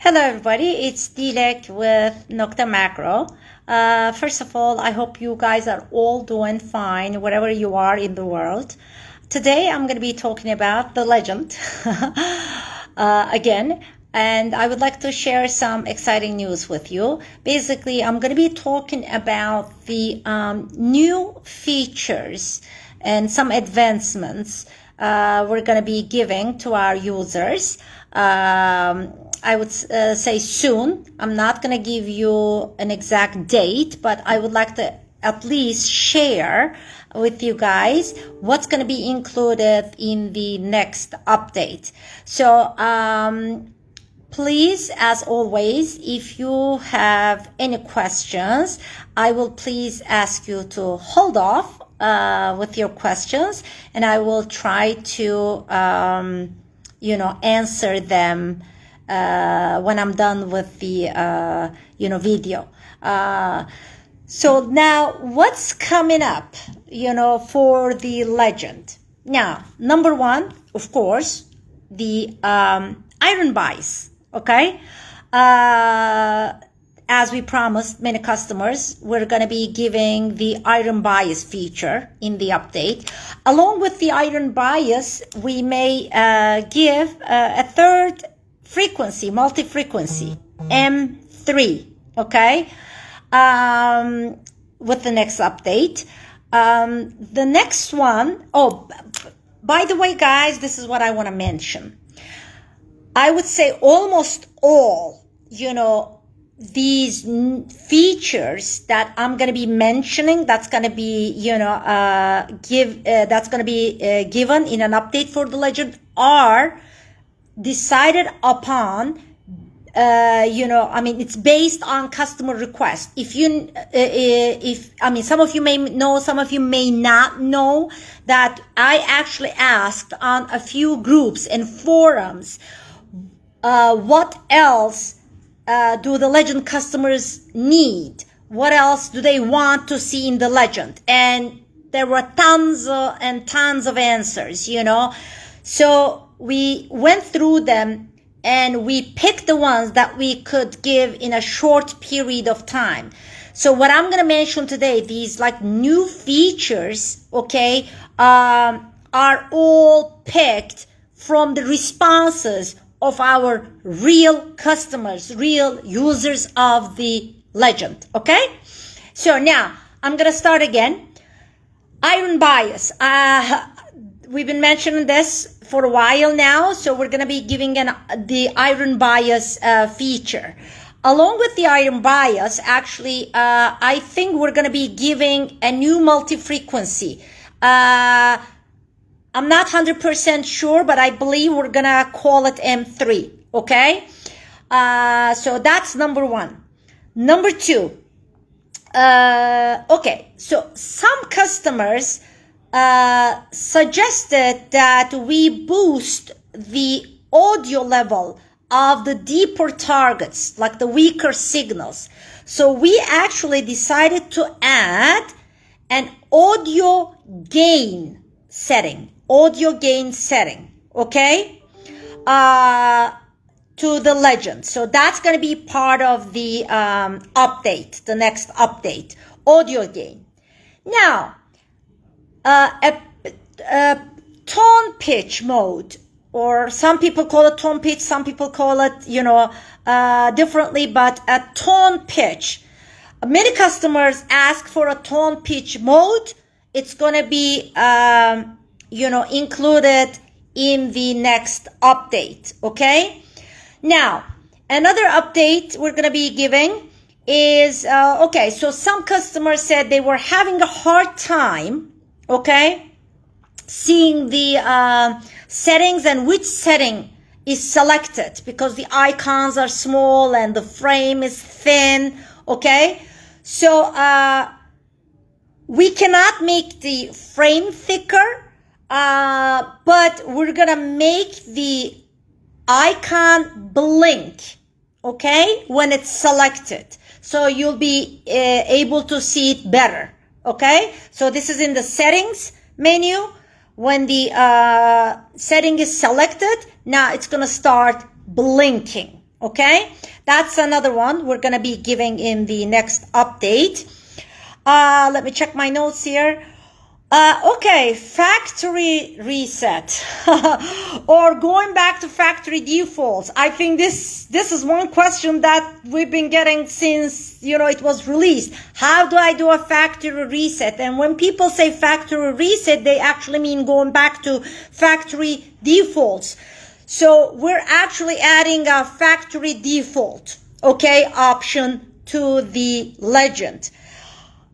Hello everybody, it's Dilek with Nokta Macro. First of all, I hope you guys are all doing fine wherever you are in the world. Today I'm going to be talking about the legend again, and I would like to share some exciting news with you. Basically, I'm going to be talking about the new features and some advancements we're going to be giving to our users. I would say soon. I'm not going to give you an exact date, but I would like to at least share with you guys what's going to be included in the next update. So please, as always, if you have any questions, I will please ask you to hold off with your questions, and I will try to answer them when I'm done with the video. So now what's coming up for the legend? Now, number one, of course, the iron buys. Okay, as we promised many customers, we're going to be giving the iron bias feature in the update. Along with the iron bias, we may give a third frequency, multi-frequency, M3, okay, with the next update. The next one, by the way, guys, this is what I want to mention. I would say almost all, these features that I'm going to be mentioning, that's going to be, that's going to be given in an update for the legend are decided upon, it's based on customer request. Some of you may know, some of you may not know that I actually asked on a few groups and forums, what else do the legend customers need? What else do they want to see in the legend? And there were tons and tons of answers, So we went through them and we picked the ones that we could give in a short period of time. So what I'm going to mention today, these like new features, okay, are all picked from the responses of our real customers, real users of the legend, okay? So now I'm going to start again. Iron bias. We've been mentioning this for a while now, so we're going to be giving the iron bias feature. Along with the iron bias, actually, I think we're going to be giving a new multi-frequency. I'm not 100% sure, but I believe we're going to call it M3, okay? So that's number one. Number two, okay, so some customers suggested that we boost the audio level of the deeper targets, like the weaker signals. So we actually decided to add an audio gain setting, okay, to the legend. So that's going to be part of the update, the next update, audio gain. Now, a tone pitch mode, or some people call it tone pitch, some people call it, differently, but a tone pitch. Many customers ask for a tone pitch mode. It's going to be, included in the next update, okay? Now, another update we're going to be giving is, so some customers said they were having a hard time, okay, seeing the settings and which setting is selected because the icons are small and the frame is thin, okay? So we cannot make the frame thicker, but we're gonna make the icon blink, okay, when it's selected. So you'll be able to see it better, okay? So this is in the settings menu. When the setting is selected, now it's gonna start blinking, Okay, that's another one we're gonna be giving in the next update. Let me check my notes here. Okay, factory reset or going back to factory defaults. I think this is one question that we've been getting since, it was released. How do I do a factory reset? And when people say factory reset, they actually mean going back to factory defaults. So we're actually adding a factory default, okay, option to the legend.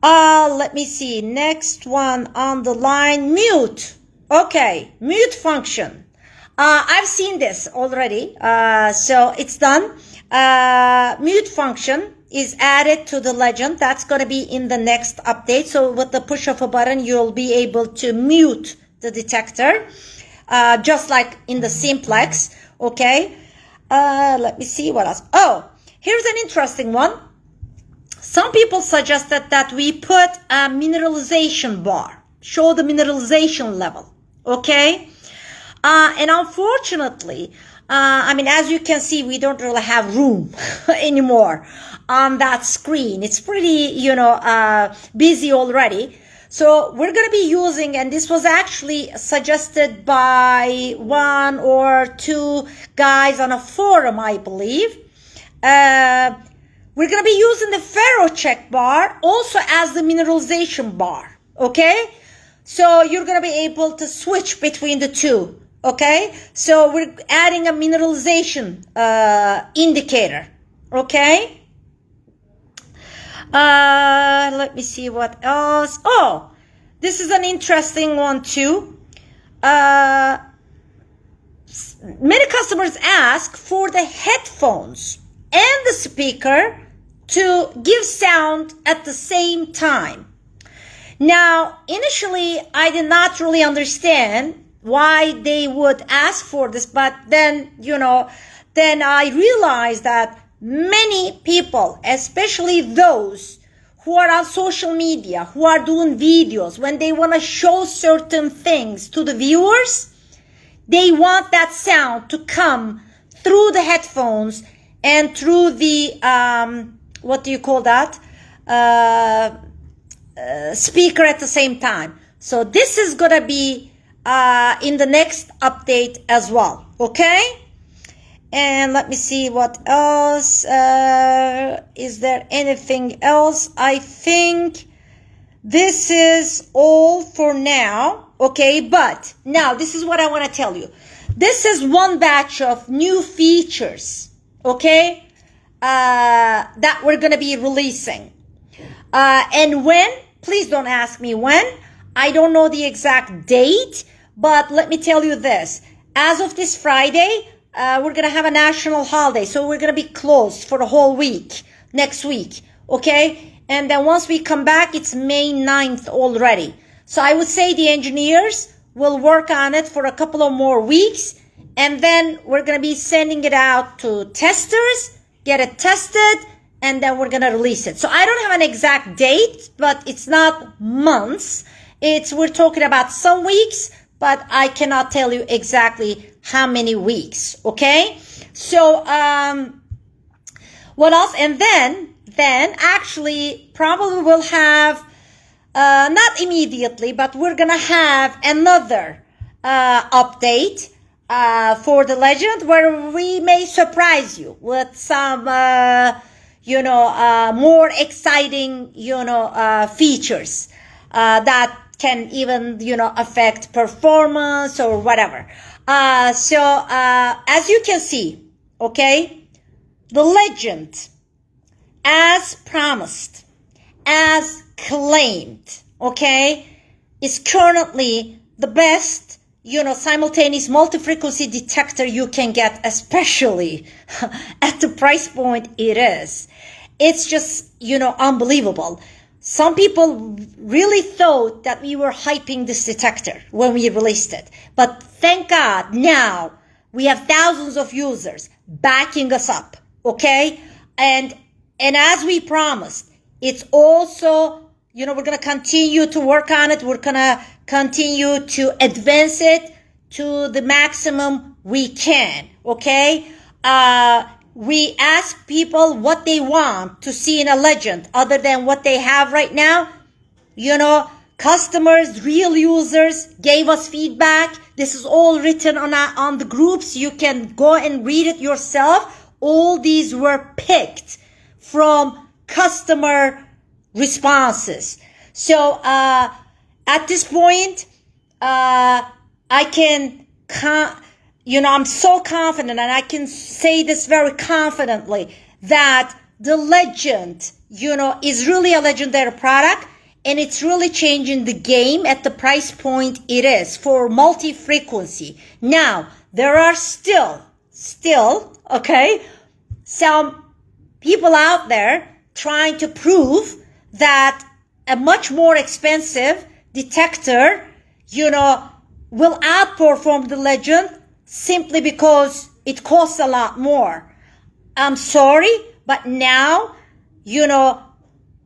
Let me see. Next one on the line, mute. Okay, mute function. I've seen this already. So it's done. Mute function is added to the legend. That's going to be in the next update. So with the push of a button, you'll be able to mute the detector. Just like in the simplex. Okay. Let me see what else. Oh, here's an interesting one. Some people suggested that we put a mineralization bar, show the mineralization level, okay? And unfortunately, as you can see, we don't really have room anymore on that screen. It's pretty, busy already. So we're going to be using, and this was actually suggested by one or two guys on a forum, I believe. We're going to be using the ferrocheck bar also as the mineralization bar, okay? So you're going to be able to switch between the two, okay? So we're adding a mineralization indicator, okay? Let me see what else. Oh, this is an interesting one too. Many customers ask for the headphones and the speaker to give sound at the same time. Now, initially, I did not really understand why they would ask for this, but then, then I realized that many people, especially those who are on social media, who are doing videos, when they want to show certain things to the viewers, they want that sound to come through the headphones and through the, what do you call that? Speaker at the same time. So this is going to be in the next update as well. Okay? And let me see what else. Is there anything else? I think this is all for now. Okay? But now this is what I want to tell you. This is one batch of new features. Okay? That we're going to be releasing. And when, please don't ask me when. I don't know the exact date, but let me tell you this. As of this Friday, we're going to have a national holiday. So we're going to be closed for the whole week, next week. Okay? And then once we come back, it's May 9th already. So I would say the engineers will work on it for a couple of more weeks. And then we're going to be sending it out to testers, get it tested, and then we're going to release it. So I don't have an exact date, but it's not months. We're talking about some weeks, but I cannot tell you exactly how many weeks. Okay? So, what else? And then actually probably we'll have, not immediately, but we're going to have another, update, for the legend where we may surprise you with some, more exciting, features, that can even, affect performance or whatever. So, as you can see, okay, the legend, as promised, as claimed, okay, is currently the best, simultaneous multi-frequency detector you can get, especially at the price point it is. It's just, unbelievable. Some people really thought that we were hyping this detector when we released it. But thank God now we have thousands of users backing us up, okay? And as we promised, it's also, we're going to continue to work on it. We're going to continue to advance it to the maximum we can, okay? we ask people what they want to see in a legend other than what they have right now. Customers, real users gave us feedback. This is all written on the groups. You can go and read it yourself. All these were picked from customer responses. So at this point, I'm so confident, and I can say this very confidently, that the legend, is really a legendary product, and it's really changing the game at the price point it is for multi-frequency. Now, there are still, okay, some people out there trying to prove that a much more expensive detector, will outperform the legend simply because it costs a lot more. I'm sorry, but now,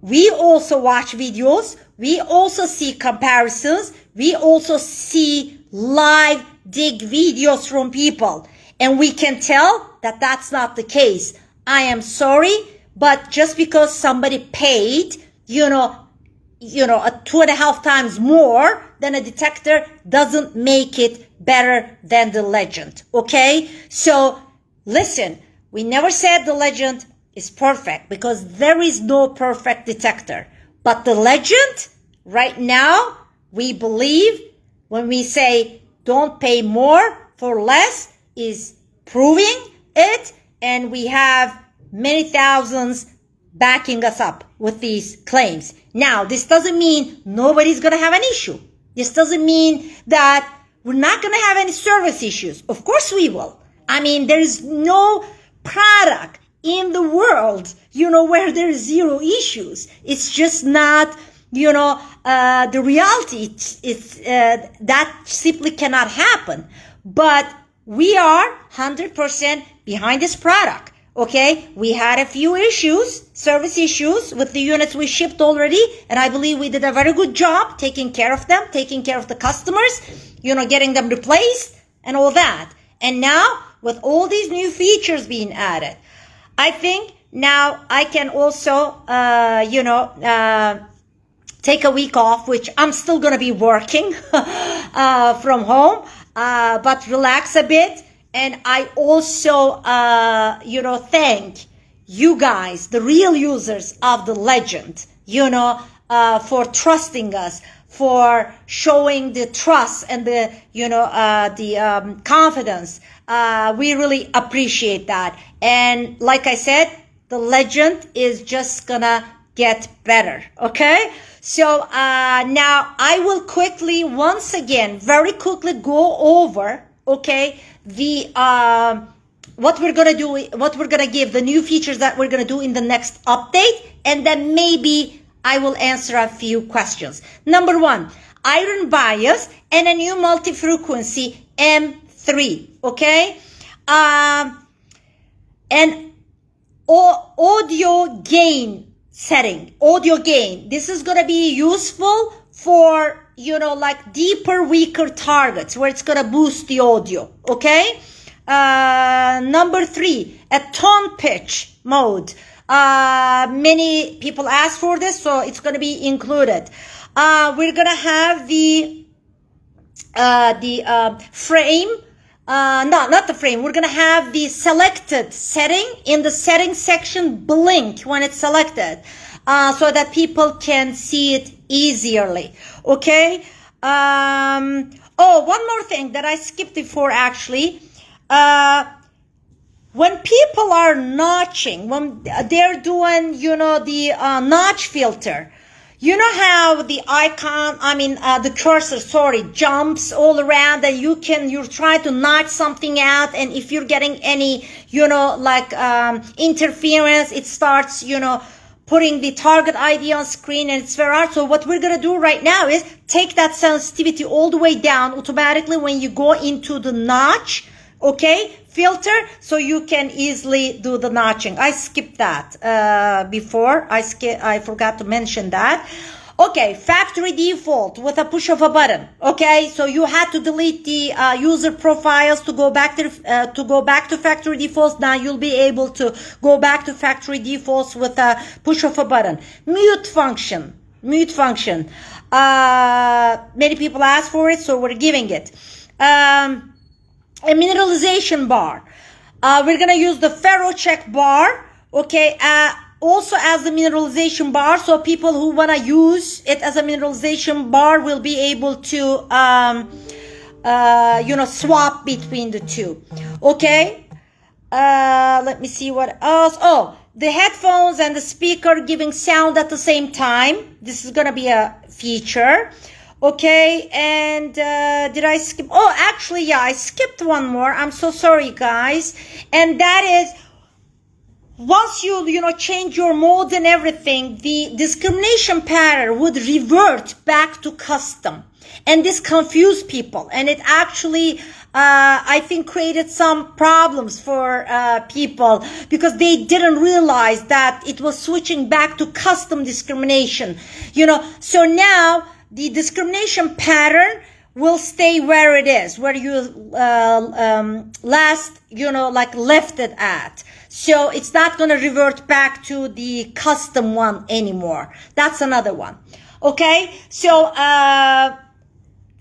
we also watch videos. We also see comparisons. We also see live dig videos from people. And we can tell that that's not the case. I am sorry, but just because somebody paid, 2.5 times more than a detector doesn't make it better than the legend. Okay? So listen, we never said the legend is perfect because there is no perfect detector. But the legend, right now, we believe when we say don't pay more for less is proving it. And we have many thousands backing us up with these claims. Now, this doesn't mean nobody's going to have an issue. This doesn't mean that we're not going to have any service issues. Of course we will. I mean, there is no product in the world, where there is zero issues. It's just not, the reality. It's that simply cannot happen. But we are 100% behind this product. Okay, we had a few issues, service issues with the units we shipped already, and I believe we did a very good job taking care of them, taking care of the customers, getting them replaced and all that. And now, with all these new features being added, I think now I can also, take a week off, which I'm still going to be working from home, but relax a bit. And I also, thank you guys, the real users of the legend, for trusting us, for showing the trust and the confidence. We really appreciate that. And like I said, the legend is just gonna get better. Okay. So, now I will quickly, once again, very quickly go over, okay, the what we're gonna do, what we're gonna give, the new features that we're gonna do in the next update, and then maybe I will answer a few questions. Number 1, iron bias and a new multi-frequency M3, okay? And audio gain setting, audio gain. This is gonna be useful for like deeper, weaker targets where it's gonna boost the audio, okay? Number 3, a tone pitch mode. Many people asked for this, so it's gonna be included. We're gonna have the frame. Not the frame. We're gonna have the selected setting in the settings section blink when it's selected, so that people can see it easily. Okay. One more thing that I skipped before actually. When people are notching, when they're doing, the notch filter, how the icon, the cursor, jumps all around and you're trying to notch something out. And if you're getting any, interference, it starts, putting the target ID on screen, and it's very hard. So what we're going to do right now is take that sensitivity all the way down automatically when you go into the notch, okay, filter, so you can easily do the notching. I skipped that before. I forgot to mention that. Okay, factory default with a push of a button. Okay, so you had to delete the user profiles to go back to factory defaults. Now you'll be able to go back to factory defaults with a push of a button. Mute function. Many people ask for it, so we're giving it. A mineralization bar. We're gonna use the ferrocheck bar. Okay. Also as the mineralization bar, so people who want to use it as a mineralization bar will be able to swap between the two. Okay, let me see what else. Oh, the headphones and the speaker giving sound at the same time. This is gonna be a feature. Okay, and did I skip? Oh, actually, yeah, I skipped one more. I'm so sorry, guys. And that is, once you change your mode and everything, the discrimination pattern would revert back to custom. And this confused people. And it actually, I think, created some problems for people because they didn't realize that it was switching back to custom discrimination. So now the discrimination pattern will stay where it is, where you last, left it at. So it's not going to revert back to the custom one anymore. That's another one. Okay. So,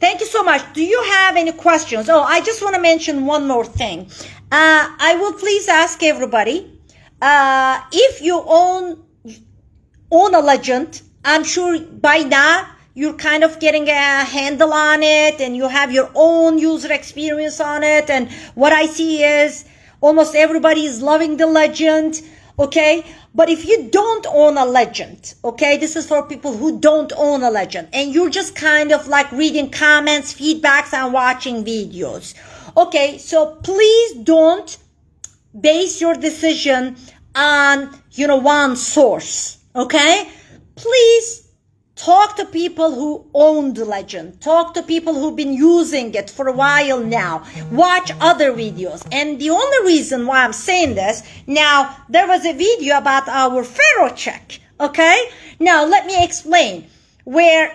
thank you so much. Do you have any questions? Oh, I just want to mention one more thing. I will please ask everybody, if you own a legend, I'm sure by now you're kind of getting a handle on it and you have your own user experience on it. And what I see is, almost everybody is loving the legend, okay? But if you don't own a legend, okay, this is for people who don't own a legend, and you're just kind of like reading comments, feedbacks, and watching videos. Okay, so please don't base your decision on, one source, okay? Please talk to people who own the legend. Talk to people who've been using it for a while now. Watch other videos. And the only reason why I'm saying this, now, there was a video about our ferrocheck, okay? Now, let me explain. Where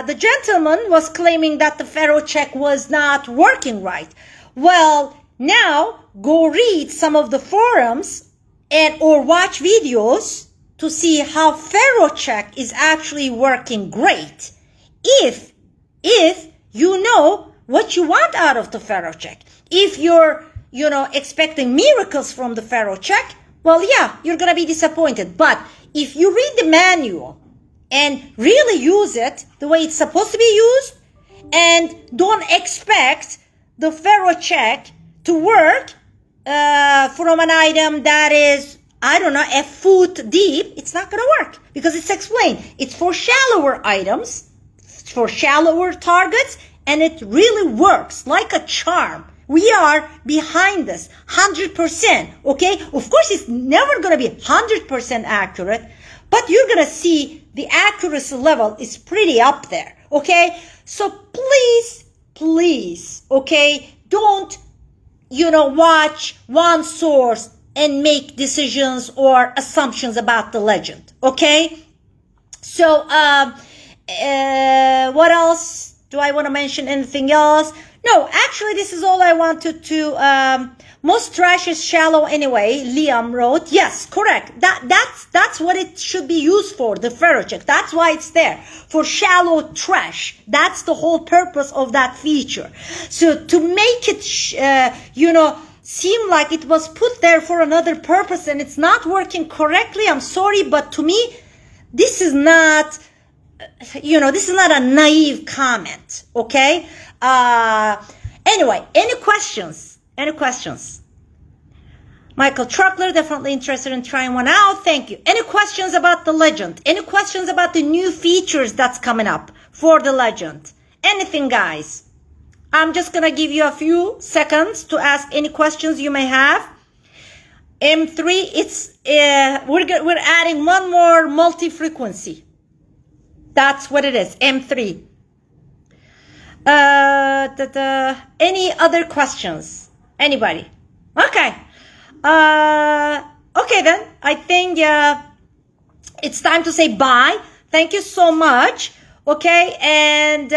the gentleman was claiming that the ferrocheck was not working right. Well, now, go read some of the forums or watch videos to see how ferrocheck is actually working great. If you know what you want out of the ferrocheck. If you're, expecting miracles from the ferrocheck, well, yeah, you're going to be disappointed. But if you read the manual and really use it the way it's supposed to be used, and don't expect the ferrocheck to work from an item that is, I don't know, a foot deep, it's not going to work because it's explained. It's for shallower items, for shallower targets, and it really works like a charm. We are behind this 100%, okay? Of course, it's never going to be 100% accurate, but you're going to see the accuracy level is pretty up there, okay? So please, okay, don't, watch one source and make decisions or assumptions about the legend, okay? So, what else? Do I want to mention anything else? No, actually, this is all I wanted to, most trash is shallow anyway, Liam wrote. Yes, correct. That's what it should be used for, the ferrocheck. That's why it's there, for shallow trash. That's the whole purpose of that feature. So to make it, seem like it was put there for another purpose and it's not working correctly, I'm sorry, but to me, this is not, this is not a naive comment, okay? Anyway, any questions? Michael Truckler, definitely interested in trying one out. Thank you. Any questions about the legend? Any questions about the new features that's coming up for the legend? Anything, guys? I'm just going to give you a few seconds to ask any questions you may have. M3, it's we're adding one more multi-frequency. That's what it is, M3. Any other questions? Anybody? Okay. Okay then. I think it's time to say bye. Thank you so much. Okay, and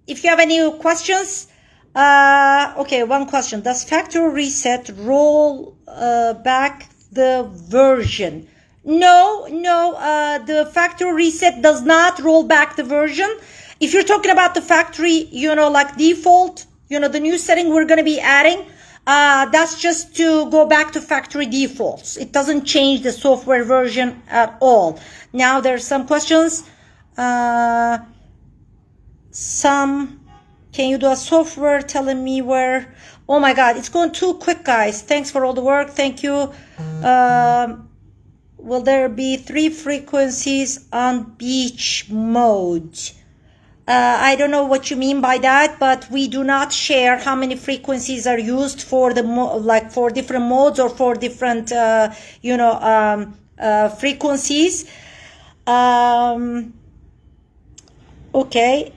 if you have any questions, okay, one question. Does factory reset roll back the version? No, the factory reset does not roll back the version. If you're talking about the factory, like default, the new setting we're going to be adding, that's just to go back to factory defaults. It doesn't change the software version at all. Now there's some questions. Can you do a software telling me where? Oh my God, it's going too quick, guys. Thanks for all the work. Thank you. Will there be 3 frequencies on beach mode? I don't know what you mean by that, but we do not share how many frequencies are used for the for different modes or for different frequencies. Okay.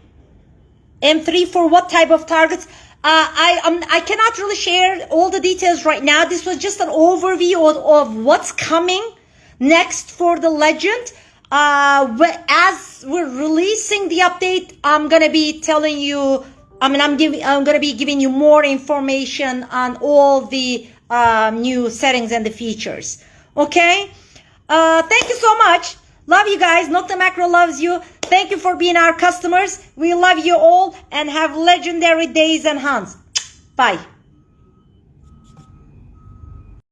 M3 for what type of targets? I cannot really share all the details right now. This was just an overview of what's coming next for the legend. As we're releasing the update, I'm gonna be telling you. I'm gonna be giving you more information on all the new settings and the features. Okay. Thank you so much. Love you guys. Nokta Macro loves you. Thank you for being our customers. We love you all and have legendary days and hunts. Bye.